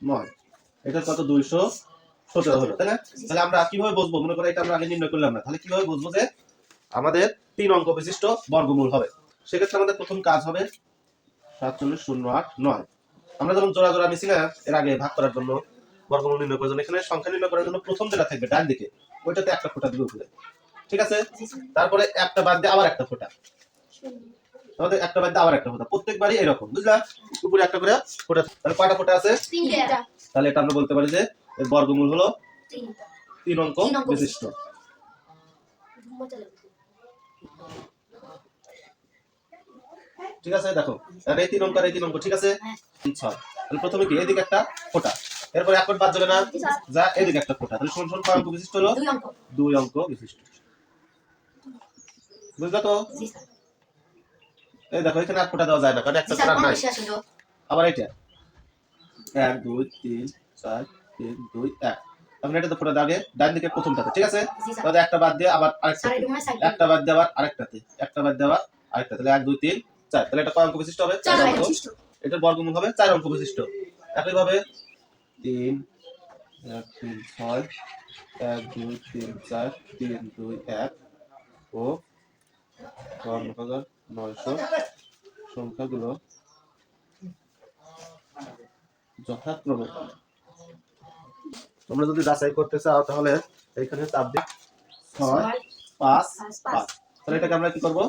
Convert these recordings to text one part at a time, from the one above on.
9 এটা কত 217 হলো তাই না? তাহলে আমরা কিভাবে বুঝবো? মনে করো এটা আমরা আগে নির্ণয় করলাম না, তাহলে কিভাবে বুঝবো যে আমাদের 3 অঙ্ক বিশিষ্ট বর্গমূল হবে? সেক্ষেত্রে আমাদের প্রথম কাজ হবে 47 0 8 9। আমরা যখন জোড়া জোড়া নিছি না এর আগে ভাগ করার জন্য, বর্গমূল নির্ণয় করার জন্য, এখানে সংখ্যা নির্ণয় করার জন্য প্রথম যেটা থাকবে ডান দিকে ওইটাতে একটা ফোঁটা দিবে উপরে, ঠিক আছে? তারপরে একটা বাদ দিয়ে আবার একটা ফোঁটা, আমাদের একটা বাদ দিয়ে আবার একটা ফোঁটা, প্রত্যেকবারই এরকম, বুঝলা? উপরে একটা করে ফোঁটা। তাহলে কয়টা ফোঁটা আছে? 3টা। তাহলে এটা আমরা বলতে পারি যে এর বর্গমূল হলো 3 অঙ্ক বিশিষ্ট। ঠিক আছে? দেখো এই 3 অঙ্ক আর এই 3 অঙ্ক, ঠিক আছে? 6। তাহলে প্রথমে কি এদিকে একটা ফোঁটা, এরপরে এক ফোঁটা বাদ যাবে না, যা এদিকে একটা ফোঁটা, তাহলে সমান সমান কয় অঙ্ক বিশিষ্ট হলো? 2 অঙ্ক বিশিষ্ট। বুঝলা তো? এই দেখো এখানে এক ফোঁটা দেওয়া যায় না কারণ একটা ফোঁটা নাই। আবার এটা 1 2 3 4 3 2 1, তাহলে এটা তো ফোঁটা দাগে ডান দিকে প্রথমটাতে, ঠিক আছে? তাহলে একটা বাদ দিয়ে আবার আরেকটা, একটা বাদ দিয়ে আবার আরেকটাতে, একটা বাদ দিয়ে আবার আরেকটা, তাহলে 1 2 3 4। তাহলে এটা কয় অঙ্ক বিশিষ্ট হবে? 4 অঙ্ক। এটার বর্গমূল হবে 4 অঙ্ক বিশিষ্ট। একই ভাবে 3 1 3 6 1 2 3 4 3 2 1 ও 5900 সংখ্যাগুলো যথাক্রমে, তোমরা যদি যাচাই করতে চাও তাহলে এইখানে চাপ দিই 6 5 5। তাহলে এটাকে আমরা কি করব?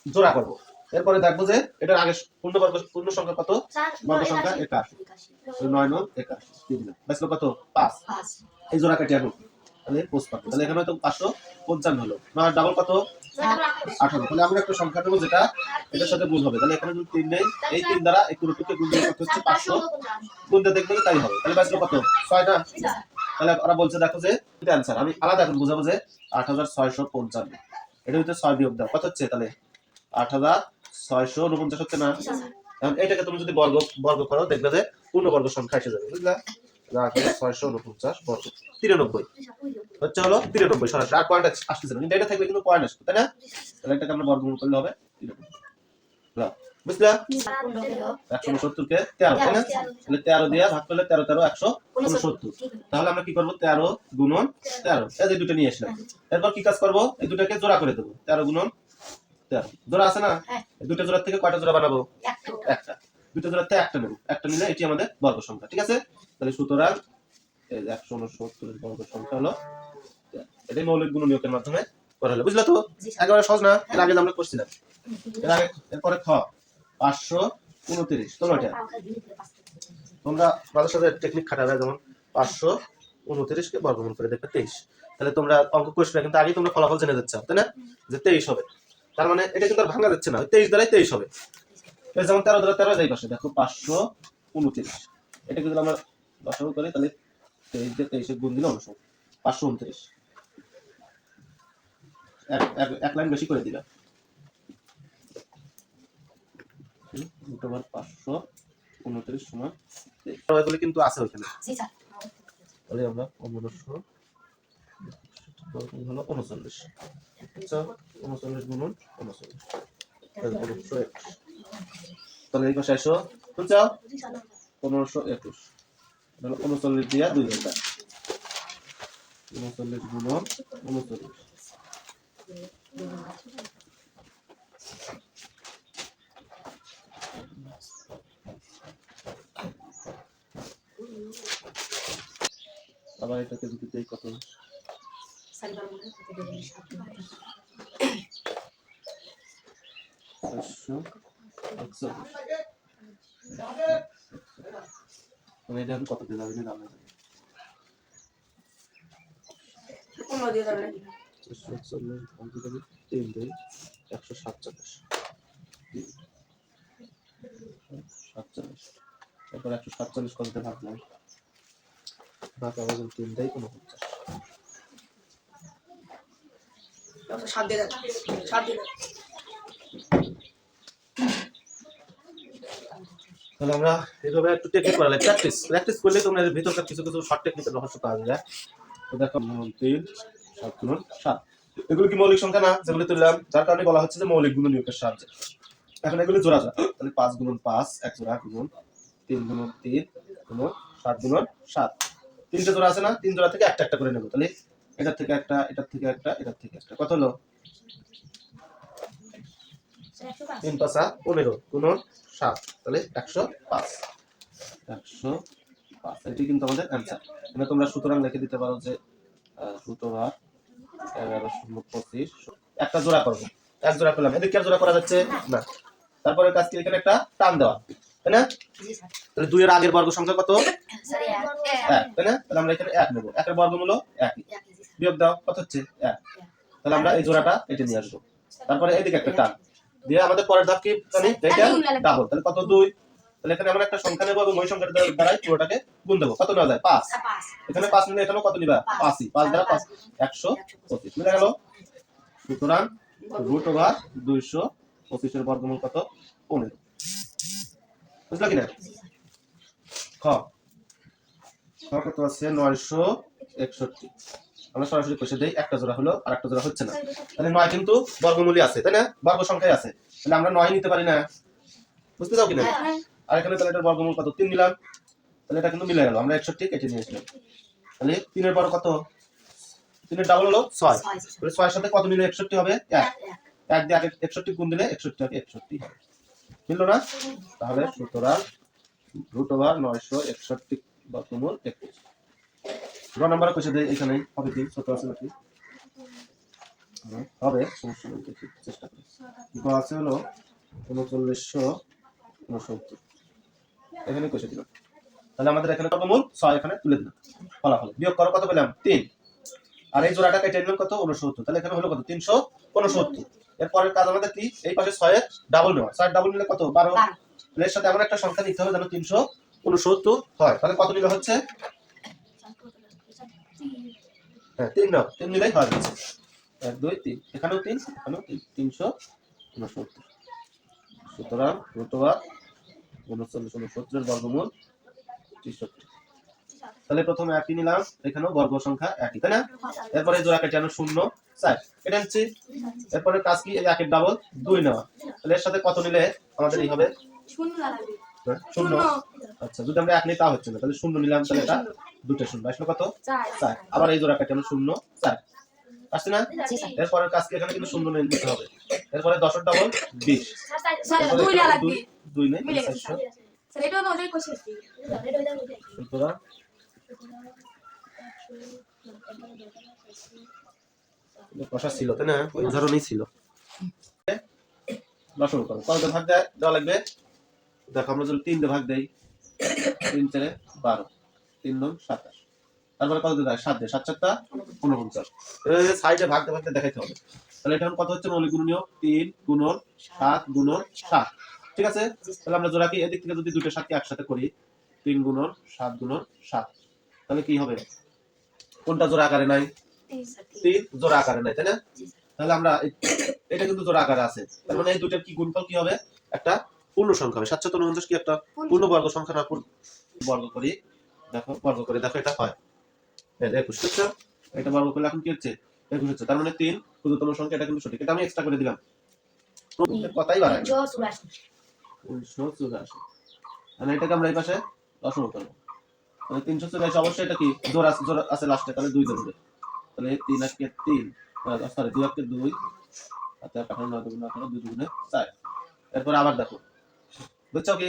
জোড়া করব। এরপরে দেখবো যে এটার আগে পূর্ণ সংখ্যা কত? বর্গ সংখ্যা 81। 9 9 81 দিলাম, বাঁচলো কত? 5। এই জোড়া কাটি আনো, তাহলে 55। তাহলে এখানে তো 555 হলো, না ডাবল কত? 18। তাহলে আমরা একটা সংখ্যা নেব যেটা এটার সাথে গুণ হবে। তাহলে এখানে যদি 3 নেই, এই 3 দ্বারা এই পুরোটুকুকে গুণ দিলে কত হচ্ছে? 500। গুণ দিয়ে দেখবে তাই হবে। তাহলে বাঁচলো কত? 6 না? তাহলে ওরা বলছে দেখো যে এটা आंसर, আমি আলাদা এখন বুঝাবো যে 8655। এটা হচ্ছে 6 বিয়োগ দাও, কত হচ্ছে? তাহলে 8649 হচ্ছে না? এখন এটাকে তুমি যদি বর্গ করো দেখবে যে পূর্ণবর্গ সংখ্যা এসে যাবে, বুঝলা? 8649 বর্গ 93 হচ্ছে হলো 93 সরাসরি, আর পয়েন্ট আসতেছে না, কিন্তু এটা থাকলে কিন্তু পয়েন্ট আসবে, তাই না? তাহলে এটাকে আমরা বর্গমূল করলে হবে 93, বুঝলা? 169 কে 13, তাই না? তাহলে 13 দিয়ে ভাগ করলে 13 13 169। তাহলে আমরা কি করব? 13 গুণন 13, এই যে দুটো নিয়ে আসলাম। এরপর কি কাজ করব? এই দুটোকে জোড়া করে দেব। 13 গুণন 13 জোড়া আছে না? এই দুটো জোড়া থেকে কয়টা জোড়া বানাবো? একটা। দুটো জোড়াতে একটা নেব, একটা নিলে এটি আমাদের বর্গ সংখ্যা, ঠিক আছে? তাহলে সুতরাং এই যে 169 এর বর্গ সংখ্যা হলো, এটাই মৌলিক গুণনীয়কের মাধ্যমে করা হলো, বুঝলা তো? একেবারে সহজ না? এর আগে আমরা করছিলাম। এর আগে এরপরে খ 529। তোমরা মাঝে সাথে টেকনিক খাটাবে, যেমন 529 কে বর্গমূল করে দেখবে 23। তাহলে তোমরা অঙ্ক করবে কিন্তু আগেই তোমরা ফলাফল জেনে যাচ্ছ, তাই না? যে 23 হবে। তার মানে এটা কিন্তু আর ভাঙা যাচ্ছে না, 23 দ্বারাই 23 হবে। এই যেমন 13 দ্বারা 13 যাই পাশে দেখো 529। এটা যদি আমরা দশমিক করি তাহলে 23 দিয়ে 23 এর গুণ দিলে 529। এক লাইন বেশি করে দিলাম, √ 529 সমান 23। এগুলো কিন্তু আছে ওখানে, তাহলে আমরা 1900 হলো 39। আচ্ছা 39 গুণন 39 1521। তাহলে এই পাশে আসো, বুঝছো? 1521 হলো 39 দিয়া 2 ঘন্টা, 39 গুণন 39। আবার এটাকে যদি দেই কত? 541। মানে এটা কত দিয়ে যাবে? দাম না 15 দিয়ে যাবে। 441 অঙ্ক থেকে 3 দেই 147। 47 এরপর 147 কততে ভাগলাম? ভাগ আবার 3 দেই 49। 7 দিয়ে দাও, 7 দিয়ে দাও। তাহলে আমরা এইভাবে একটু টেকনিক করালে প্র্যাকটিস করলে তোমরা এর ভিতরকার কিছু কিছু শর্ট টেকনিকের রহস্য পাওয়া যায়। তো দেখো 3 7 গুণন 7, এগুলো কি মৌলিক সংখ্যা না যেগুলো তুললাম? যার কারণে বলা হচ্ছে যে মৌলিক গুণনীয়কের সাহায্যে। এখন এগুলো জোড়া যায়, তাহলে 5 গুণন 5 এক জোড়া, গুণন 3 গুণন 3 গুণন 7 গুণন 7 তিনটে জোড়া আছে না, তিন জোড়া থেকে একটা একটা করে নেব। তাহলে এটার থেকে একটা, এটার থেকে একটা, এটার থেকে একটা, কত হলো 3 × 5 = 15 গুণন 7, তাহলে 105। 105 এটি কিন্তু আমাদের অ্যানসার। এখানে তোমরা সুতরাং লিখে দিতে পারো যে সুতরাং 11 × 25 একটা জোড়া করব, এক জোড়া করলাম, এদিকে আর জোড়া করা যাচ্ছে না। তারপরে কাজ কি, এখানে একটা টান দেওয়া, তাই না? তাহলে 2 এর আগের বর্গ সংখ্যা কত? 1, তাই না? তাহলে আমরা এখানে 1 নেব, 1 এর বর্গমূল 1, বিয়োগ দাও, কত হচ্ছে 1। তাহলে আমরা এই জোড়াটা কেটে নিয়ে আসবো। তারপরে এদিকে একটা টান দিয়ে আমাদের পরের ধাপ কি জানি, এটা ডাবল, তাহলে কত 2। তাহলে এখানে আমরা একটা সংখ্যা নেব এবং ওই সংখ্যাটা দ্বারাই পুরোটাকে গুণ দেব। কত নেওয়া যায় 5, এখানে 5 নিলে এখানেও কত নিবা 5ই, 5 দ্বারা 5 125 মিলে গেল। সুতরাং √225 এর বর্গমূল কত? 15। বুঝলা কিনা? খ কত আছে? 961। আমরা সরাসরি কষে দেই, একটা জোড়া হলো আর একটা জোড়া হচ্ছে না। তাহলে 9 কিন্তু বর্গমূলই আছে, তাই না? বর্গ সংখ্যায় আছে, তাহলে আমরা 9 নিতে পারি না। বুঝতে দাও কিনা? আর এখানে তাহলে এটার বর্গমূল কত? 3 নিলাম, তাহলে এটা কিন্তু মিলে গেল, আমরা 61 কেটে নিয়ে আসলাম। তাহলে 3 এর বর্গ কত? 3 এর ডাবল হলো 6, তাহলে 6 এর সাথে কত মিলে 61 হবে? 1, 1 দিয়ে 61 গুণ দিলে 61 হবে, 61 হবে। মিললো না? তাহলে সুতরাং √961 বর্গমূল 21। গ নাম্বার কষে দেই, এখানে হবে কি, ছোট আছে নাকি হবে, সমস্যা নেই, দেখি চেষ্টা করি। গ আছে হলো 3969, এখানে কষে দিলাম। তাহলে আমাদের এখানে বর্গমূল 6, এখানে তুলে দিলাম। ফলাফল বিয়োগ করো, কত পেলাম 3, আর এই জোড়াটা কেটে নিলাম কত 69, তাহলে এখানে হলো কত 369। এর পরের কাজ আমাদের কি, এই পাশে 6 এর ডাবল নেওয়া, 6 এর ডাবল নিলে কত 12, তাহলে এর সাথে এমন একটা সংখ্যা নিতে হবে যেন 369 হয়। তাহলে কত নিলে হচ্ছে? হ্যাঁ 3 নাও, 3 নিলেই হয় হচ্ছে 1 2 3, এখানেও 3, এখানেও 3, 369। সুতরাং √3969 এর বর্গমূল 63। তাহলে প্রথমে একই নিলাম, এখানেও বর্গ সংখ্যা একই, তাই না? এরপরে জোড়া কেটে আনো 0 4, এটা নিচ্ছি। এরপরে কাজ কি, এই 1 এর ডাবল 2 নেওয়া, তাহলে এর সাথে কত নিলে আমাদের এই হবে? 0। আচ্ছা, যদি আমরা 1 নিই তা হচ্ছে না, তাহলে 0 নিলাম, তাহলে এটা দুটো 0 আসলে কত 4। আবার এই জোড়া কেটে আনো 0 4, আসছে না? এরপরে কাজ কি, এখানে কিন্তু 0 নিতে হবে। এরপরে 10 এর ডাবল 20, 2 নেই, 400। সুতরাং কষা ছিল, তাই না? ওই উদাহরণই ছিল। লসাগু করো, কত ভাগ দেওয়া লাগবে? দেখো আমরা যদি 3 দিয়ে ভাগ দেই, 3 4 12, 3 9 27, তারপরে কত দিয়ে 7 দিয়ে 7 7 49, এই সাইডে ভাগ দেওয়া দেখাইতে হবে। তাহলে এটা কত হচ্ছে? মৌলিক গুণনীয়ক 3 গুণন 7 গুণন 7, ঠিক আছে? তাহলে আমরা জোড়া কি এদিক থেকে যদি দুটো 7 কে একসাথে করি, 3 গুণন 7 গুণন 7, তাহলে কি হবে? কোনটা জোড়া আকারে নাই? 3 জোড়া আকারে নাই, তাই না? তাহলে আমরা এটা কিন্তু জোড়া আকারে আছে, তার মানে এই দুটোর কি গুণফল কি হবে? একটা পূর্ণ সংখ্যা হবে। 749 কি একটা পূর্ণ বর্গ সংখ্যা না? বর্গ করি, দেখো বর্গ করে দেখো, এটা হয় 21, বুঝছো? এটা বর্গ করলে এখন কি হচ্ছে? 21 হচ্ছে, তার মানে 3 ক্ষুদ্রতম সংখ্যা, এটা কিন্তু সঠিক। এটা আমি এক্সট্রা করে দিলাম, কথাই বাড়ায় 384। মানে এটাকে আমরা এই পাশে লসাগু করব, মানে 384 অবশ্যই এটা কি জোড়া আছে লাস্টে, তাহলে 2 ধরবে, তাহলে 3 আর 3, সরি 2 আর 2, আচ্ছা 18 9 2 18 2 2 4। এরপর আবার দেখো, বুঝছো কি?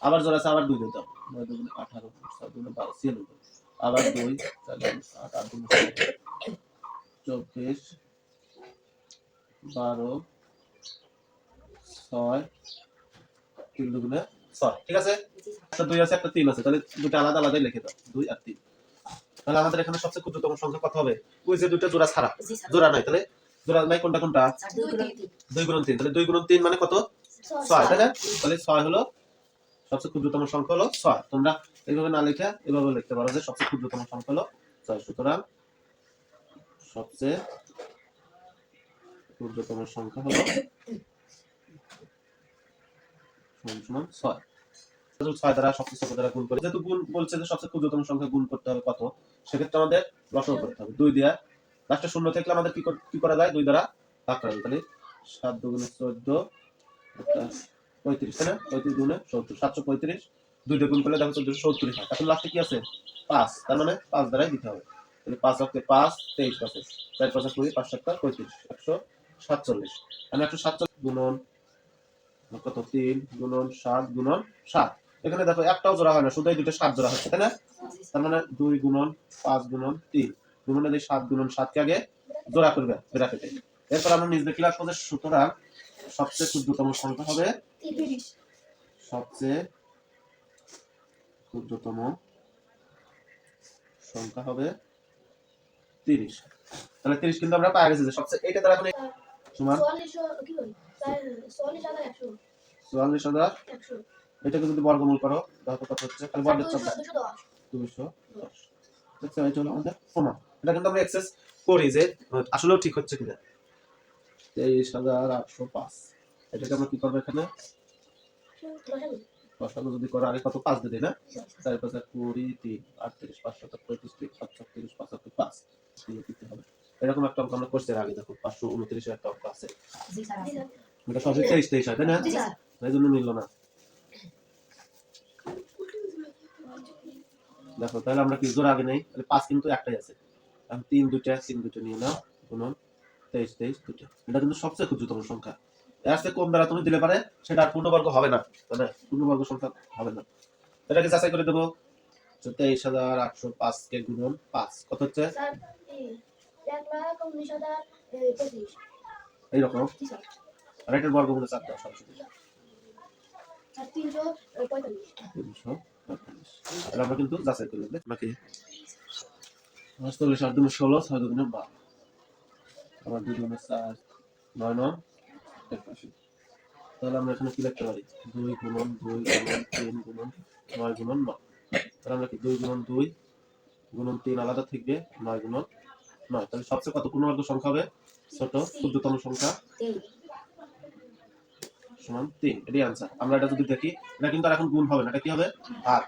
আবার জোড়া আছে, আবার 2 দিতে হবে, 9 2 18 7 2 12 96, আবার 2 4 8 8 2 24 12 6 3 2 6, ঠিক আছে? একটা 2 আছে, একটা 3 আছে, তাহলে দুটো আলাদা আলাদাই লিখে দাও, 2 আর 3। তাহলে আমাদের এখানে সবচেয়ে ক্ষুদ্রতম সংখ্যা কত হবে? ওই যে দুটো জোড়া ছাড়া, জোড়া নাই, তাহলে জোড়া নাই কোনটা কোনটা? 2 গুণন 3, তাহলে 2 গুণন 3 মানে কত? 6, তাই না? তাহলে 6 হলো সবচেয়ে ক্ষুদ্রতম সংখ্যা হলো 6। তোমরা এইভাবে না লিখে এভাবে লিখতে পারো যে সবচেয়ে ক্ষুদ্রতম সংখ্যা হলো 6। সুতরাং সবচেয়ে ক্ষুদ্রতম সংখ্যা হলো সমান 6। 6 দ্বারা সবচেয়ে ছোট দ্বারা গুণ করে, যেহেতু গুণ বলছে যে সবচেয়ে ক্ষুদ্রতম সংখ্যা গুণ করতে হবে কত, সেক্ষেত্রে আমাদের লসাগু করতে হবে 2 দিয়ে, লাস্টে 0 থাকলে আমাদের কি করা যায়? 2 দ্বারা ভাগ করা যায়, তাহলে 7 2 14 35, তাই না? 35 গুণে 70, 735, দুইটা গুণ করলে দেখো 1470 হয়। এখন লাস্টে কি আছে 5, তার মানে 5 দ্বারাই দিতে হবে। তাহলে 5 অক্ষে 5 23 পাশে 4 5 20 5 7 35 147। আমি 147 গুণন কত 3 গুণন 7 গুণন 7। এখানে দেখো একটাও জোড়া হয় না, শুধু এই দুটো 7 জোড়া হচ্ছে, তাই না? তার মানে 2 গুণন 5 গুণন 3 গুণনে এই 7 গুণন 7 কে আগে জোড়া করবে ব্র্যাকেটে। এরপর আমরা নিজ দেখে আসবো যে সুতরাং সবচেয়ে ক্ষুদ্রতম সংখ্যা হবে 30 সবচেয়ে ক্ষুদ্রতম সংখ্যা হবে 30। তাহলে 30 কিন্তু আমরা পেয়ে গেছি যে সবচেয়ে এইটা দ্বারা এখন সমান 44 কি হয় স্যার 44100 44,100। এটাকে যদি বর্গমূল করো তাহলে কত হচ্ছে? খালি বর্গের চাপ 210। দেখছো এই হলো আমাদের প্রমাণ। এটা কিন্তু আমরা এক্সেস করি যে আসলেও ঠিক হচ্ছে কিনা। 23,805 এটাকে আমরা কি করব এখানে বসাবো। যদি করো আগে কত 5 দিয়ে দিই না, 4 5 20 3 38 535 35 5 5 দিয়ে দিতে হবে। এরকম একটা অঙ্ক আমরা করছি এর আগে, দেখো 529 এর একটা অঙ্ক আছে। এটা সবই 23 23 হয়, তাই না? এই জন্য মিললো না। দেখো তাহলে আমরা কি জোড়া আগে নেই, তাহলে 5 কিন্তু একটাই আছে। এখন 3 দুইটা নিয়ে নাও, গুণন 23 23 দুইটা। এটা কিন্তু সবচেয়ে ক্ষুদ্রতম সংখ্যা। এর চেয়ে কম দ্বারা তুমি দিলে পারে সেটা আর পূর্ণবর্গ হবে না, মানে পূর্ণবর্গ সংখ্যা হবে না। এটাকে যাচাই করে দেবো। 23,805 কে গুণন 5 কত হচ্ছে? স্যার 1,19,035 এইরকম। জি স্যার আর এটার বর্গমূলে 4 দাও সরাসরি। স্যার 345 345। আর আমরা কিন্তু যাচাই করে দেব নাকি 48 8 দুগুণে 16 6 দুগুণে 12 আবার 2 দুগুণে 4 9 9 81। তাহলে আমরা এখানে কি লিখতে পারি? 2 গুণন 2 গুণন 3 গুণন 9 গুণন 9। তাহলে আমরা কি 2 গুণন 2 গুণন 3 আলাদা থাকবে, 9 গুণন 9। তাহলে সবচেয়ে কত পূর্ণবর্গ সংখ্যা হবে? ছোট ক্ষুদ্রতম সংখ্যা 3 সমান 3। এটাই आंसर। আমরা এটা যদি দেখি, এটা কিন্তু আর এখন গুণ হবে না, এটা কি হবে? ভাগ।